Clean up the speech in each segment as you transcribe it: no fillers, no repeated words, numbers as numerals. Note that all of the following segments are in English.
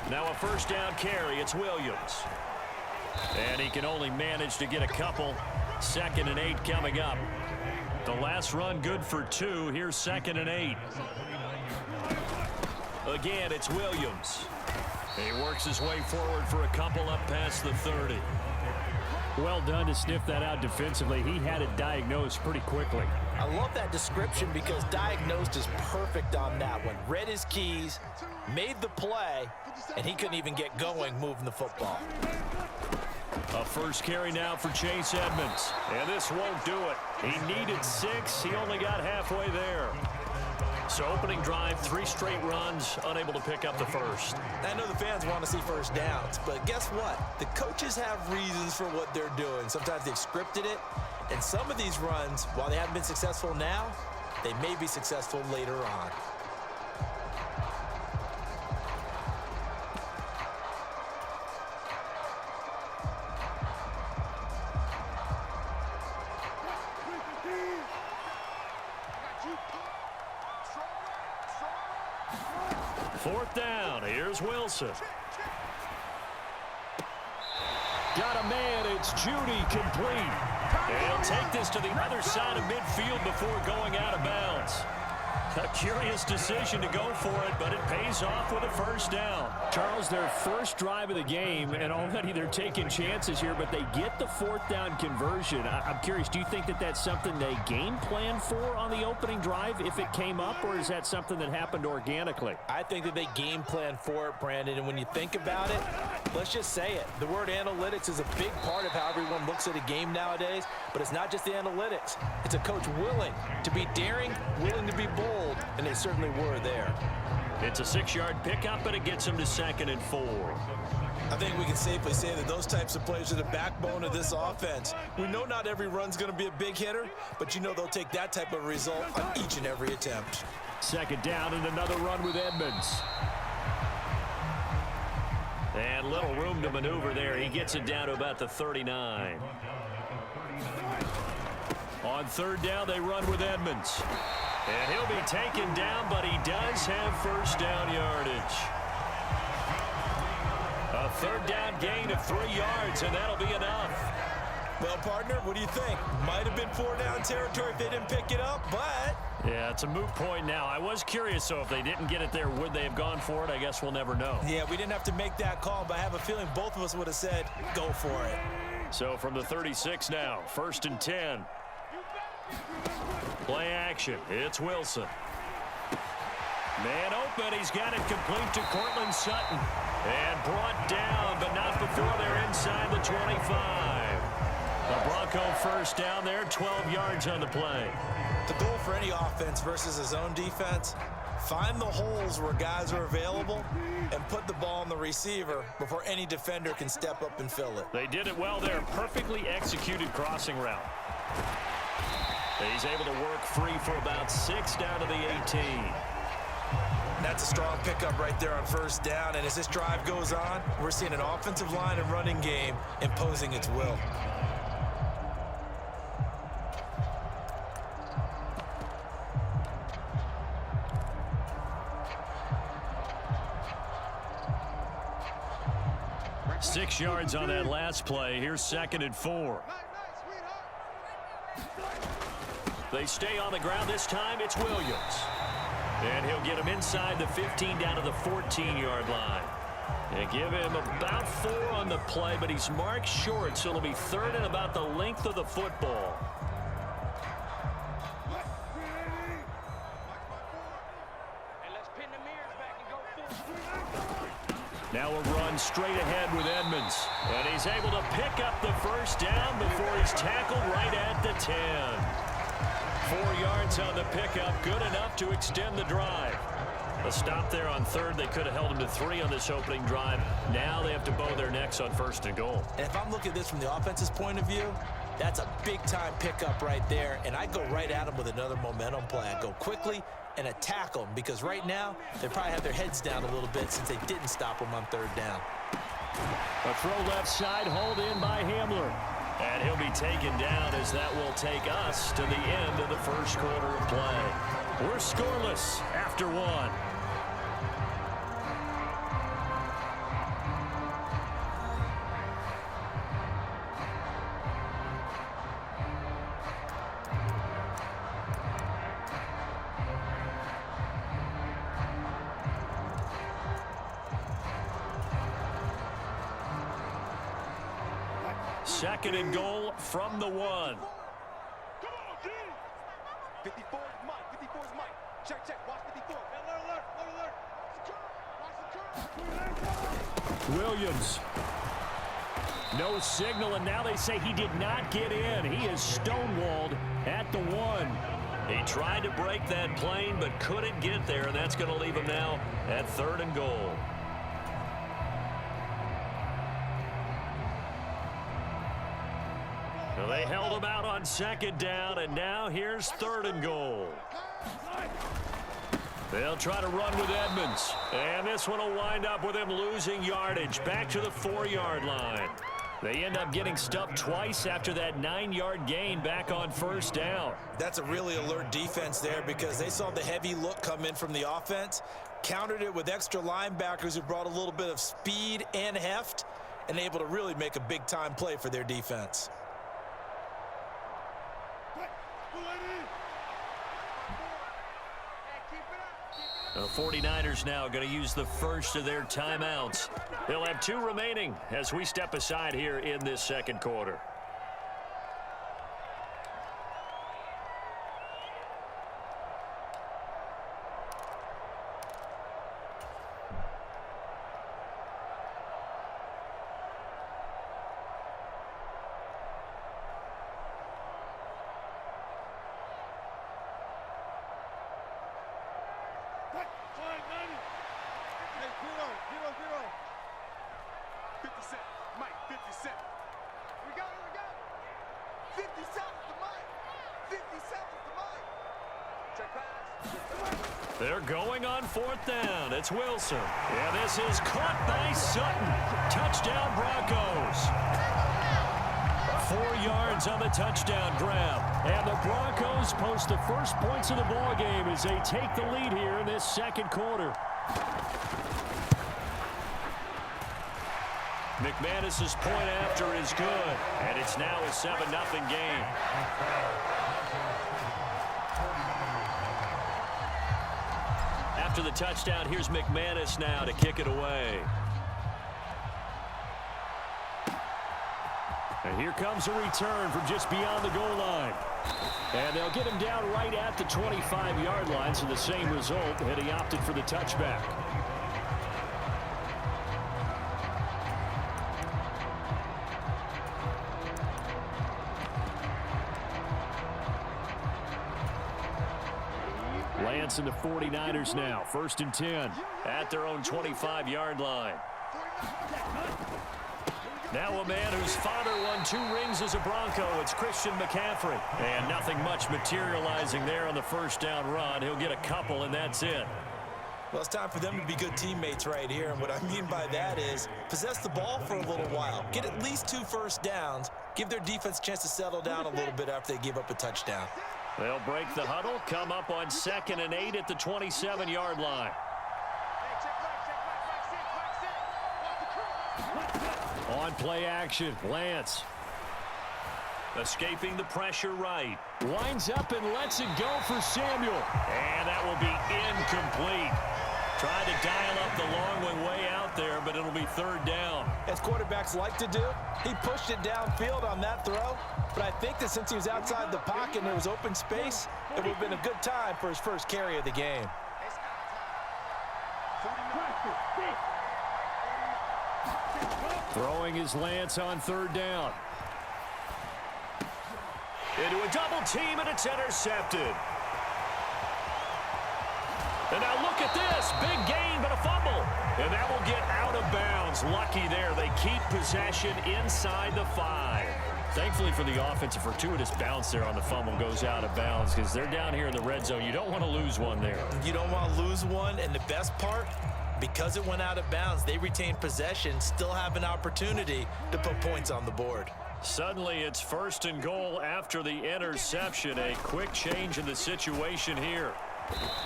Now a first down carry. It's Williams. And he can only manage to get a couple. 2nd and 8 coming up. The last run good for 2. Here's 2nd and 8. Again, it's Williams. He works his way forward for a couple up past the 30. Well done to sniff that out defensively. He had it diagnosed pretty quickly. I love that description because diagnosed is perfect on that one. Read his keys, made the play, and he couldn't even get going moving the football. A first carry now for Chase Edmonds. And this won't do it. He needed 6. He only got halfway there. So opening drive, 3 straight runs, unable to pick up the first. I know the fans want to see first downs, but guess what? The coaches have reasons for what they're doing. Sometimes they've scripted it, and some of these runs, while they haven't been successful now, they may be successful later on. Fourth down. Here's Wilson. Got a man. It's Judy complete. He'll take this to the other side of midfield before going out of bounds. A curious decision to go for it, but it pays off with a first down. Charles, their first drive of the game, and already they're taking chances here, but they get the 4th down conversion. I'm curious, do you think that that's something they game plan for on the opening drive if it came up, or is that something that happened organically? I think that they game plan for it, Brandon, and when you think about it, let's just say it. The word analytics is a big part of how everyone looks at a game nowadays, but it's not just the analytics. It's a coach willing to be daring, willing to be bold, and they certainly were there. It's a 6-yard pickup, but it gets them to 2nd and 4. I think we can safely say that those types of plays are the backbone of this offense. We know not every run's going to be a big hitter, but you know they'll take that type of result on each and every attempt. 2nd down and another run with Edmonds. And little room to maneuver there. He gets it down to about the 39. On 3rd down, they run with Edmonds. And he'll be taken down, but he does have first down yardage. A 3rd down gain of 3 yards, and that'll be enough. Well, partner, what do you think? Might have been 4-down territory if they didn't pick it up, but... Yeah, it's a moot point now. I was curious, so if they didn't get it there, would they have gone for it? I guess we'll never know. Yeah, we didn't have to make that call, but I have a feeling both of us would have said, go for it. So from the 36 now, 1st and 10. Play action. It's Wilson. Man open. He's got it complete to Cortland Sutton. And brought down, but not before they're inside the 25. The Bronco first down there, 12 yards on the play. The goal for any offense versus his own defense, find the holes where guys are available and put the ball on the receiver before any defender can step up and fill it. They did it well there. Perfectly executed crossing route. He's able to work free for about 6 down to the 18. That's a strong pickup right there on 1st down, and as this drive goes on, we're seeing an offensive line and running game imposing its will. Six yards on that last play. Here's 2nd and 4. They stay on the ground this time. It's Williams. And he'll get him inside the 15 down to the 14-yard line. And give him about 4 on the play, but he's marked short, so it'll be 3rd and about the length of the football. Now a run straight ahead with Edmonds. And he's able to pick up the first down before he's tackled right at the 10. 4 yards on the pickup, good enough to extend the drive. A stop there on 3rd. They could have held him to 3 on this opening drive. Now they have to bow their necks on 1st and goal. And if I'm looking at this from the offense's point of view, that's a big-time pickup right there. And I go right at him with another momentum play. I go quickly and attack them because right now they probably have their heads down a little bit since they didn't stop them on 3rd down. A throw left side, hauled in by Hamler. And he'll be taken down as that will take us to the end of the first quarter of play. We're scoreless after 1. second and goal from the 1. 54 is Mike. 54 is Mike. Check, check. Watch 54. Alert. Secure. Watch the curve. Williams. No signal, and now they say he did not get in. He is stonewalled at the 1. He tried to break that plane but couldn't get there, and that's going to leave him now at 3rd and goal. So they held him out on 2nd down, and now here's 3rd and goal. They'll try to run with Edmonds, and this one will wind up with him losing yardage back to the 4-yard line. They end up getting stuffed twice after that 9-yard gain back on 1st down. That's a really alert defense there because they saw the heavy look come in from the offense, countered it with extra linebackers who brought a little bit of speed and heft, and able to really make a big-time play for their defense. The 49ers now going to use the first of their timeouts. They'll have 2 remaining as we step aside here in this 2nd quarter. They're going on 4th down. It's Wilson. Yeah, this is caught by Sutton. Touchdown, Broncos. 4 yards on the touchdown grab. And the Broncos post the first points of the ball game as they take the lead here in this 2nd quarter. McManus's point after is good, and it's now a 7-0 game. After the touchdown, here's McManus now to kick it away. And here comes a return from just beyond the goal line. And they'll get him down right at the 25-yard line, so the same result had he opted for the touchback. Lance and the 49ers now. 1st and 10. At their own 25-yard line. Now a man whose father won 2 rings as a Bronco. It's Christian McCaffrey. And nothing much materializing there on the 1st down run. He'll get a couple, and that's it. Well, it's time for them to be good teammates right here. And what I mean by that is possess the ball for a little while. Get at least 2 first downs. Give their defense a chance to settle down a little bit after they give up a touchdown. They'll break the huddle, come up on 2nd and 8 at the 27-yard line. On play action, Lance. Escaping the pressure right. Winds up and lets it go for Samuel. And that will be incomplete. Tried to dial up the long one way out there, but it'll be 3rd down. As quarterbacks like to do, he pushed it downfield on that throw. But I think that since he was outside the pocket and there was open space, it would have been a good time for his first carry of the game. Throwing his Lance on 3rd down. Into a double team, and it's intercepted. And now look at this. Big gain, but a fumble. And that will get out of bounds. Lucky there. They keep possession inside the 5. Thankfully for the offense, a fortuitous bounce there on the fumble goes out of bounds because they're down here in the red zone. You don't want to lose one there. You don't want to lose one, and the best part, because it went out of bounds, they retained possession, still have an opportunity to put points on the board. Suddenly it's 1st and goal after the interception. A quick change in the situation here.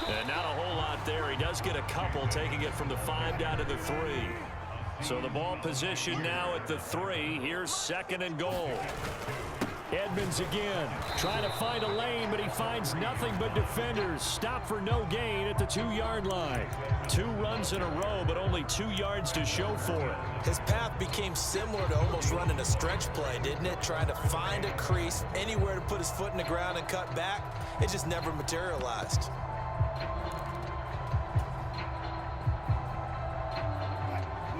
And not a whole lot there. He does get a couple, taking it from the 5 down to the 3. So the ball position now at the 3. Here's 2nd and goal. Edmonds again, trying to find a lane, but he finds nothing but defenders. Stop for no gain at the the 2-yard line. 2 runs in a row, but only 2 yards to show for it. His path became similar to almost running a stretch play, didn't it? Trying to find a crease, anywhere to put his foot in the ground and cut back. It just never materialized.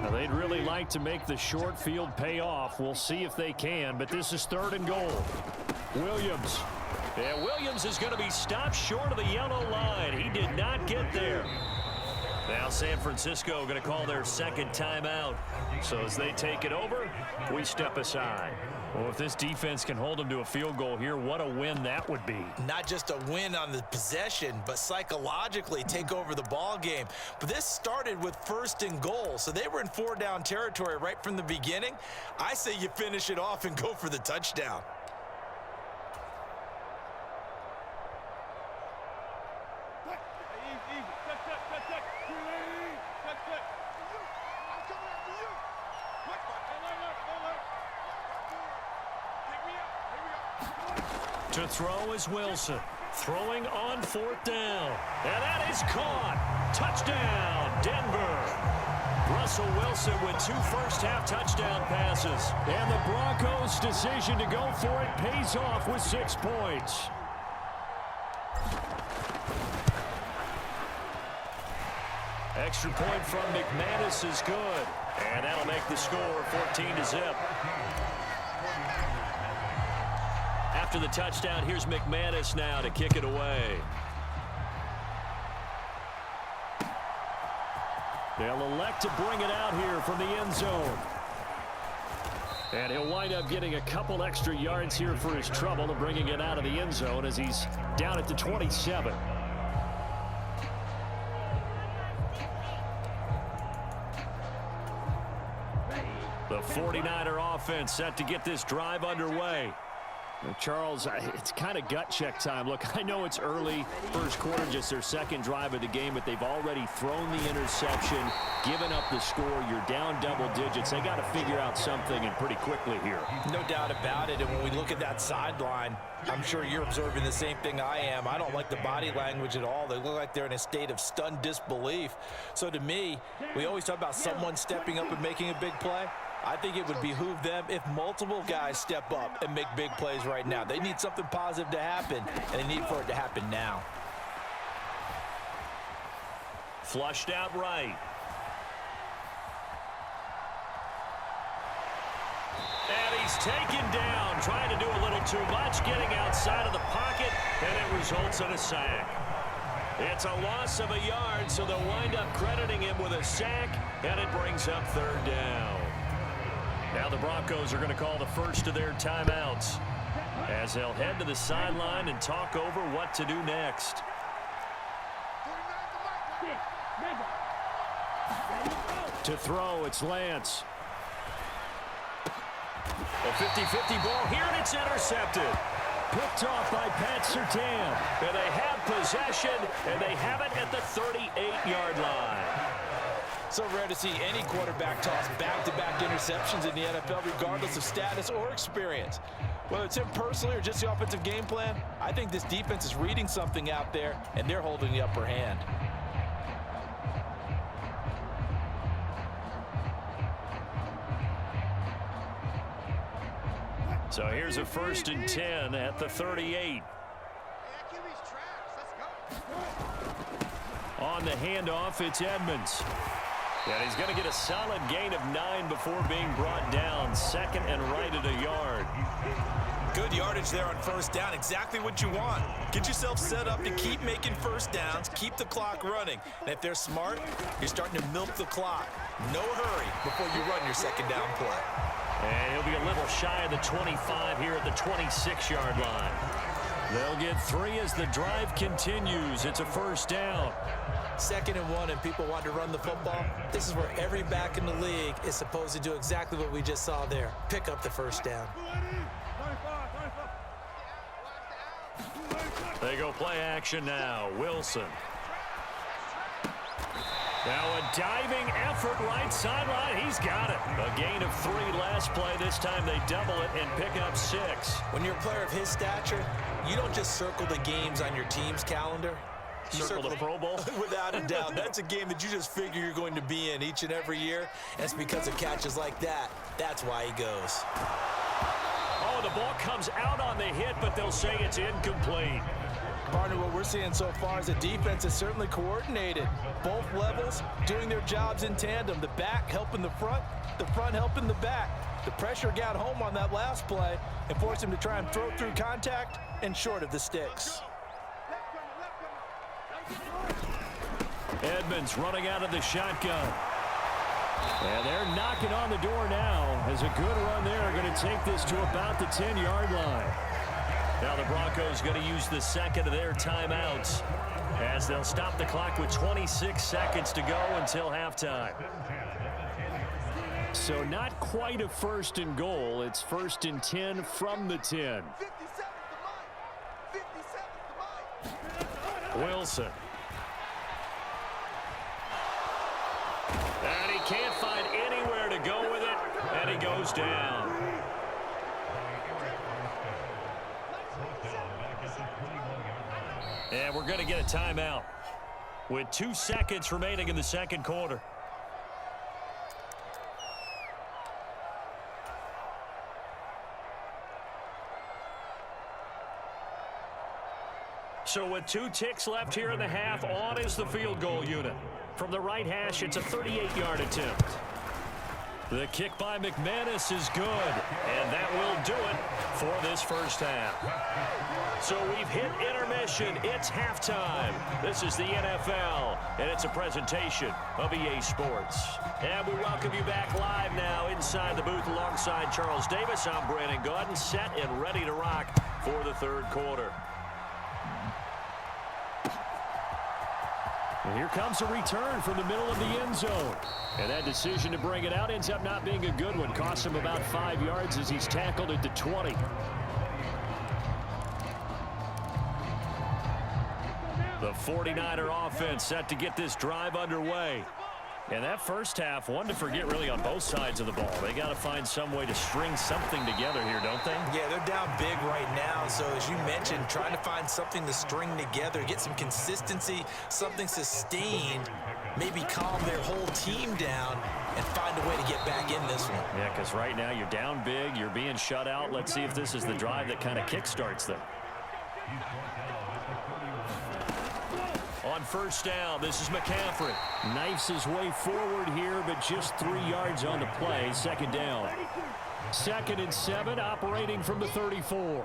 Now, they'd really like to make the short field pay off. We'll see if they can, but this is 3rd and goal. Williams. And Williams is going to be stopped short of the yellow line. He did not get there. Now San Francisco going to call their 2nd timeout. So as they take it over, we step aside. Well, if this defense can hold them to a field goal here, what a win that would be. Not just a win on the possession, but psychologically take over the ball game. But this started with 1st and goal, so they were in 4-down territory right from the beginning. I say you finish it off and go for the touchdown. To throw is Wilson. Throwing on 4th down. And that is caught. Touchdown, Denver. Russell Wilson with 2 first-half touchdown passes. And the Broncos' decision to go for it pays off with 6 points. Extra point from McManus is good. And that'll make the score 14-0. After the touchdown, here's McManus now to kick it away. They'll elect to bring it out here from the end zone. And he'll wind up getting a couple extra yards here for his trouble of bringing it out of the end zone as he's down at the 27. The 49er offense set to get this drive underway. Charles, it's kind of gut check time. Look, I know it's early, first quarter, just their 2nd drive of the game, but they've already thrown the interception, given up the score. You're down double digits. They got to figure out something, and pretty quickly here. No doubt about it. And when we look at that sideline, I'm sure you're observing the same thing I am. I don't like the body language at all. They look like they're in a state of stunned disbelief. So to me, we always talk about someone stepping up and making a big play. I think it would behoove them if multiple guys step up and make big plays right now. They need something positive to happen, and they need for it to happen now. Flushed out right. And he's taken down, trying to do a little too much, getting outside of the pocket, and it results in a sack. It's a loss of a yard, so they'll wind up crediting him with a sack, and it brings up 3rd down. Now the Broncos are going to call the first of their timeouts as they'll head to the sideline and talk over what to do next. To throw, it's Lance. A 50-50 ball here, and it's intercepted. Picked off by Pat Surtain. And they have possession, and they have it at the 38-yard line. So rare to see any quarterback toss back-to-back interceptions in the NFL, regardless of status or experience. Whether it's him personally or just the offensive game plan, I think this defense is reading something out there, and they're holding the upper hand. So here's a 1st and 10 at the 38. On the handoff, it's Edmonds. And he's going to get a solid gain of 9 before being brought down. 2nd and right at a yard. Good yardage there on 1st down. Exactly what you want. Get yourself set up to keep making 1st downs, keep the clock running. And if they're smart, you're starting to milk the clock. No hurry before you run your 2nd down play. And he'll be a little shy of the 25 here at the 26-yard line. They'll get 3 as the drive continues. It's a 1st down. 2nd and 1, and people want to run the football. This is where every back in the league is supposed to do exactly what we just saw there. Pick up the 1st down. They go play action now. Wilson. Now a diving effort right sideline. He's got it. A gain of 3 last play. This time they double it and pick up 6. When you're a player of his stature, you don't just circle the games on your team's calendar. Circle the Pro Bowl? Without a doubt. That's a game that you just figure you're going to be in each and every year. And it's because of catches like that. That's why he goes. Oh, the ball comes out on the hit, but they'll say it's incomplete. Partner, what we're seeing so far is the defense is certainly coordinated. Both levels doing their jobs in tandem. The back helping the front helping the back. The pressure got home on that last play and forced him to try and throw through contact and short of the sticks. Edmonds running out of the shotgun. And they're knocking on the door now as a good run there. Going to take this to about the 10-yard line. Now the Broncos going to use the second of their timeouts as they'll stop the clock with 26 seconds to go until halftime. So not quite a first and goal. It's first and 10 from the 10. Wilson. And he can't find anywhere to go with it, and he goes down. And we're going to get a timeout with 2 seconds remaining in the second quarter. So with 2 ticks left here in the half, on is the field goal unit. From the right hash, it's a 38-yard attempt. The kick by McManus is good, and that will do it for this first half. So we've hit intermission. It's halftime. This is the NFL, and it's a presentation of EA Sports. And we welcome you back live now inside the booth alongside Charles Davis. I'm Brandon Gaudin, set and ready to rock for the third quarter. And here comes a return from the middle of the end zone. And that decision to bring it out ends up not being a good one. Cost him about 5 yards as he's tackled at the 20. The 49er offense set to get this drive underway. And that first half, one to forget really on both sides of the ball. They got to find some way to string something together here, don't they? Yeah, they're down big right now. So as you mentioned, trying to find something to string together, get some consistency, something sustained, maybe calm their whole team down and find a way to get back in this one. Yeah, because right now you're down big, you're being shut out. Let's see if this is the drive that kind of kickstarts them. On first down, this is McCaffrey. Knifes his way forward here, but just 3 yards on the play. Second down. 2nd and 7, operating from the 34.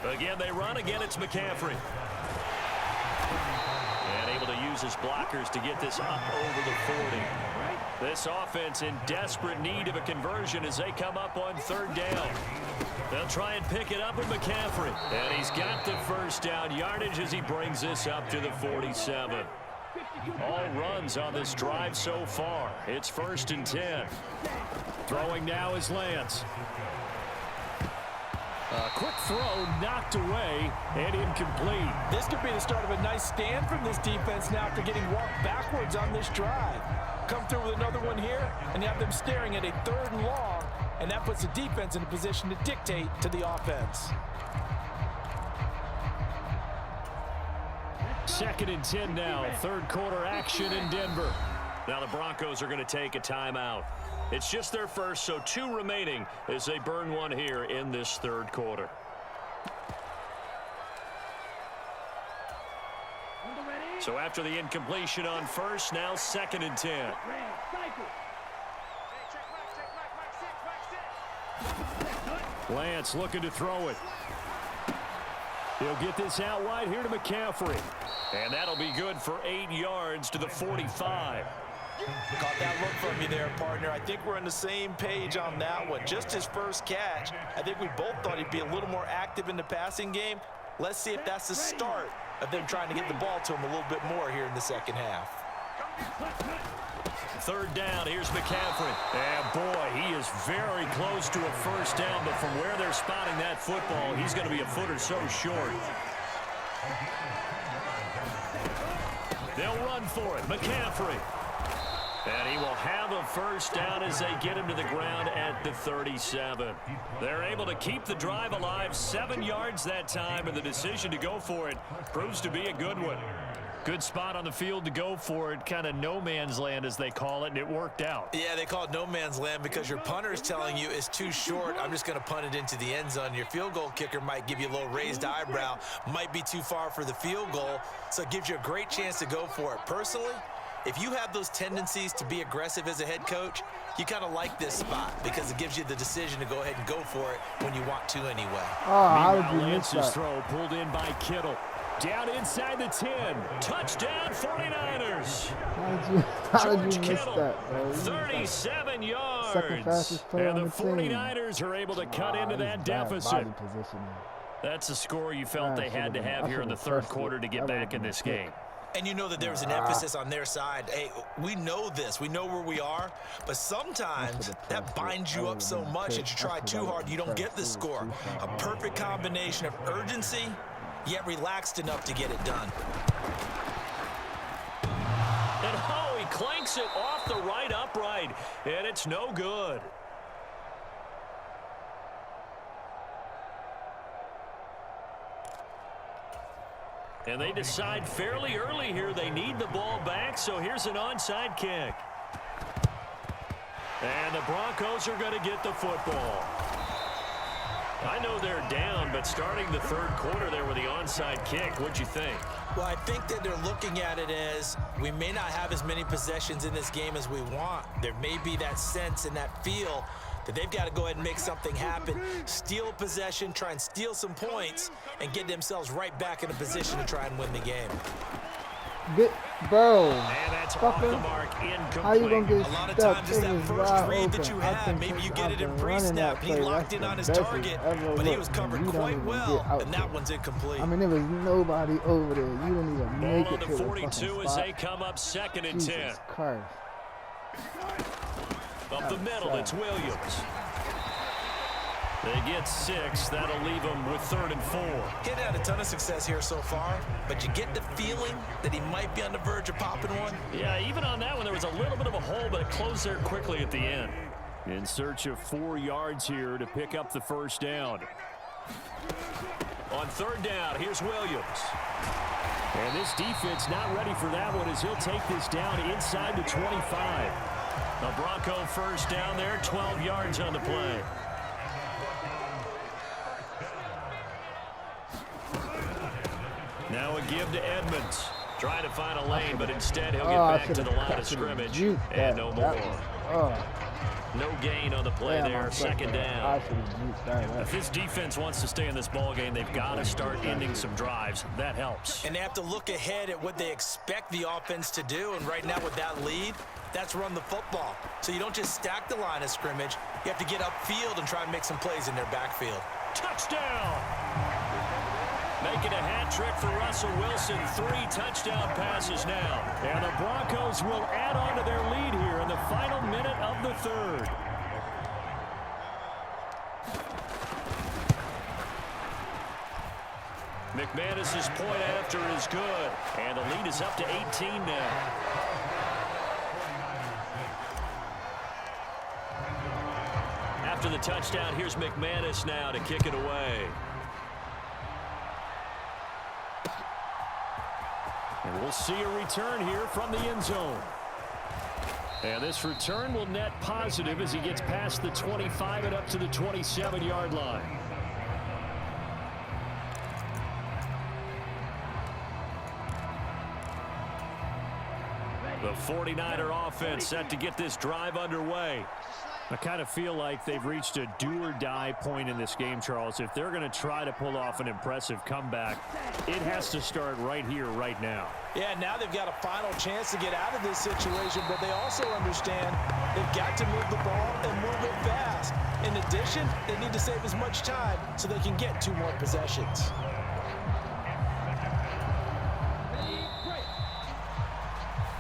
Again, they run. Again, it's McCaffrey. And able to use his blockers to get this up over the 40. This offense in desperate need of a conversion as they come up on third down. They'll try and pick it up with McCaffrey. And he's got the first down yardage as he brings this up to the 47. All runs on this drive so far. It's 1st and 10. Throwing now is Lance. A quick throw knocked away and incomplete. This could be the start of a nice stand from this defense now after getting walked backwards on this drive. Come through with another one here, and you have them staring at a 3rd and long, and that puts the defense in a position to dictate to the offense. 2nd and 10 now. 3rd quarter action in Denver. Now the Broncos are going to take a timeout. It's just their first, so 2 remaining as they burn one here in this third quarter. So after the incompletion on first, now 2nd and 10. Lance looking to throw it. He'll get this out wide here to McCaffrey. And that'll be good for 8 yards to the 45. Caught that look from you there, partner. I think we're on the same page on that one. Just his first catch. I think we both thought he'd be a little more active in the passing game. Let's see if that's the start of them trying to get the ball to him a little bit more here in the second half. 3rd down, here's McCaffrey. And boy, he is very close to a first down, but from where they're spotting that football, he's going to be a foot or so short. They'll run for it. McCaffrey. And he will have a first down as they get him to the ground at the 37. They're able to keep the drive alive, 7 yards that time, and the decision to go for it proves to be a good one. Good spot on the field to go for it, kind of no man's land as they call it, and it worked out. Yeah, they call it no man's land because your punter is telling you it's too short. I'm just going to punt it into the end zone. Your field goal kicker might give you a little raised eyebrow, might be too far for the field goal, so it gives you a great chance to go for it. Personally, if you have those tendencies to be aggressive as a head coach, you kind of like this spot because it gives you the decision to go ahead and go for it when you want to anyway. Meanwhile, Lance's throw pulled in by Kittle. Down inside the 10. Touchdown, 49ers. How did you miss that, bro? 37 yards. Second fastest player and on the the team. 49ers are able to cut into that deficit. That's a score you felt they had to have here in the third quarter to get back in this game. And you know that there's an emphasis on their side. Hey, we know this. We know where we are. But sometimes that binds you up so much that you try too hard, you don't get the score. A perfect combination of urgency, yet relaxed enough to get it done. And oh, he clanks it off the right upright, and it's no good. And they decide fairly early here they need the ball back, so here's an onside kick. And the Broncos are going to get the football. I know they're down, but starting the third quarter there with the onside kick, what'd you think? Well, I think that they're looking at it as we may not have as many possessions in this game as we want. There may be that sense and that feel that they've got to go ahead and make something happen, steal possession, try and steal some points, and get themselves right back in a position to try and win the game. Bro, and that's off the mark, incomplete. How you gonna get a lot of stuck? times it's that first read that you had. Maybe you get it in pre-snap. He locked in on his target, but he was covered quite well, and that one's incomplete. I mean, there was nobody over there. You didn't even make it to the 42 as they come up 2nd and 10. Jesus Christ. Up the middle, it's Williams. They get 6. That'll leave them with 3rd and 4. He had a ton of success here so far, but you get the feeling that he might be on the verge of popping one. Yeah, even on that one, there was a little bit of a hole, but it closed there quickly at the end. In search of 4 yards here to pick up the first down. On 3rd down, here's Williams. And this defense not ready for that one as he'll take this down inside the 25. A Bronco first down there, 12 yards on the play. Now a give to Edmonds. Trying to find a lane, but instead he'll get back to the line of scrimmage. And no more. No gain on the play there. 2nd down. If this defense wants to stay in this ball game, they've got to start ending some drives. That helps. And they have to look ahead at what they expect the offense to do. And right now with that lead, that's run the football. So you don't just stack the line of scrimmage. You have to get upfield and try and make some plays in their backfield. Touchdown! Making a hat trick for Russell Wilson. 3 touchdown passes now. And the Broncos will add on to their lead here in the final minute of the 3rd. McManus's point after is good. And the lead is up to 18 now. After the touchdown, here's McManus now to kick it away. And we'll see a return here from the end zone. And this return will net positive as he gets past the 25 and up to the 27-yard line. The 49er offense set to get this drive underway. I kind of feel like they've reached a do-or-die point in this game, Charles. If they're going to try to pull off an impressive comeback, it has to start right here, right now. Yeah, now they've got a final chance to get out of this situation, but they also understand they've got to move the ball and move it fast. In addition, they need to save as much time so they can get 2 more possessions.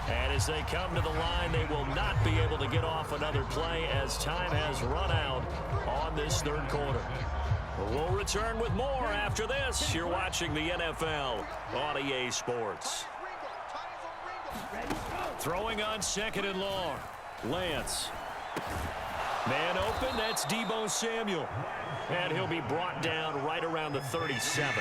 And as they come to the line, they will not be able to get off another play as time has run out on this 3rd quarter. We'll return with more after this. You're watching the NFL on EA Sports. Throwing on 2nd and long. Lance. Man open, that's Deebo Samuel. And he'll be brought down right around the 37.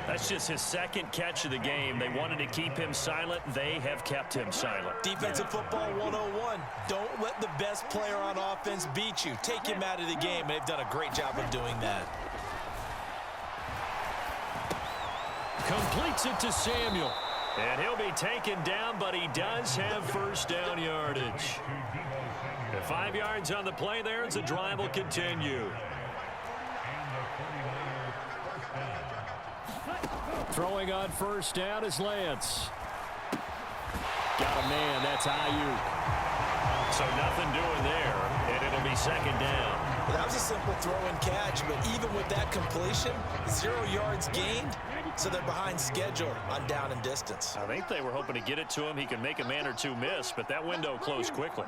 That's just his 2nd catch of the game. They wanted to keep him silent. They have kept him silent. Defensive football 101. Don't let the best player on offense beat you. Take him out of the game, and they've done a great job of doing that. Completes it to Samuel. And he'll be taken down, but he does have first down yardage. 5 yards on the play there as the drive will continue. Throwing on first down is Lance. Got a man, that's Ayuk. So nothing doing there, and it'll be 2nd down. Well, that was a simple throw and catch, but even with that completion, 0 yards gained, so they're behind schedule on down and distance. I think they were hoping to get it to him. He could make a man or two miss, but that window closed quickly.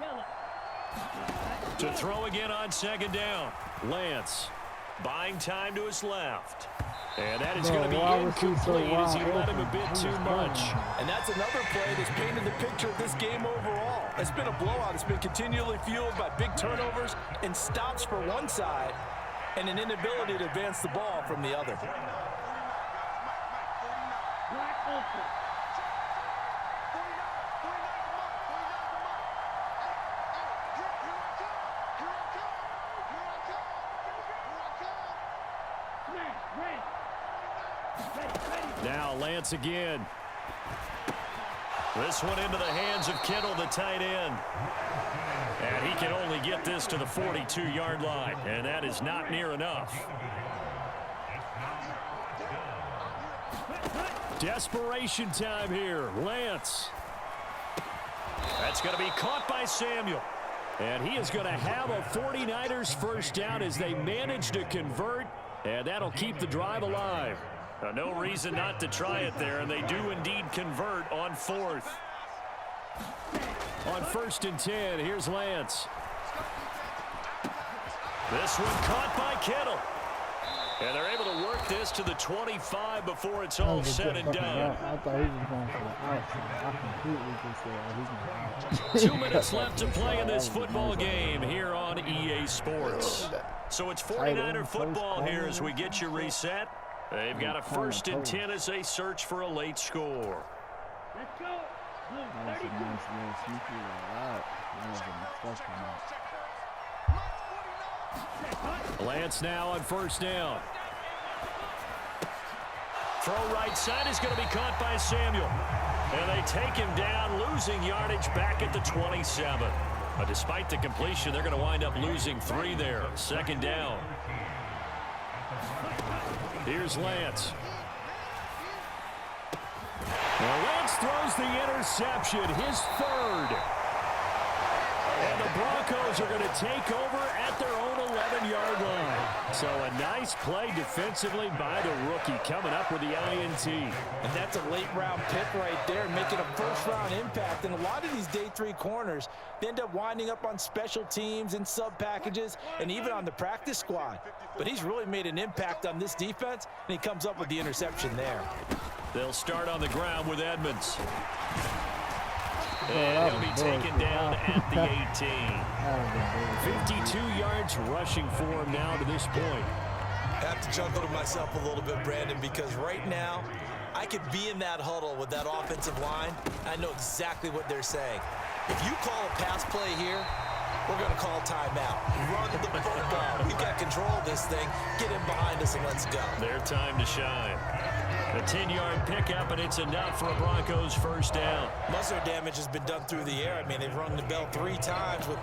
To throw again on 2nd down. Lance buying time to his left. And that is going to be incomplete as he let him a bit too much. And that's another play that's painted the picture of this game overall. It's been a blowout. It's been continually fueled by big turnovers and stops for one side and an inability to advance the ball from the other. Now Lance again. This one into the hands of Kittle, the tight end. And he can only get this to the 42-yard line, and that is not near enough. Desperation time here. Lance. That's going to be caught by Samuel. And he is going to have a 49ers first down as they manage to convert, and that'll keep the drive alive. No reason not to try it there, and they do indeed convert on 4th. On 1st and 10, here's Lance. This one caught by Kittle. And they're able to work this to the 25 before it's all said and done. I thought he was going for the outside. I completely just said he's going 2 minutes left to play in this football game here on EA Sports. So it's 49er football here as we get you reset. They've got a 1st and 10 as they search for a late score. Let's go. That's a nice little sneaky route. Lance now on 1st down. Throw right side is going to be caught by Samuel. And they take him down, losing yardage back at the 27. But despite the completion, they're going to wind up losing 3 there. 2nd down. Here's Lance. Well, Lance throws the interception, his 3rd. And the Broncos are going to take over at their own 11-yard line. So a nice play defensively by the rookie coming up with the INT. And that's a late-round pick right there, making a first-round impact. And a lot of these day 3 corners, they end up winding up on special teams and sub-packages and even on the practice squad. But he's really made an impact on this defense, and he comes up with the interception there. They'll start on the ground with Edmonds. And he'll be taken down at the 18. 52 yards rushing for him now to this point. I have to chuckle to myself a little bit, Brandon, because right now I could be in that huddle with that offensive line. I know exactly what they're saying. If you call a pass play here, we're going to call timeout. Run the football. We've got control of this thing. Get in behind us and let's go. Their time to shine. A 10-yard pickup, and it's enough for a Broncos first down. Most of their damage has been done through the air. I mean, they've rung the bell 3 times with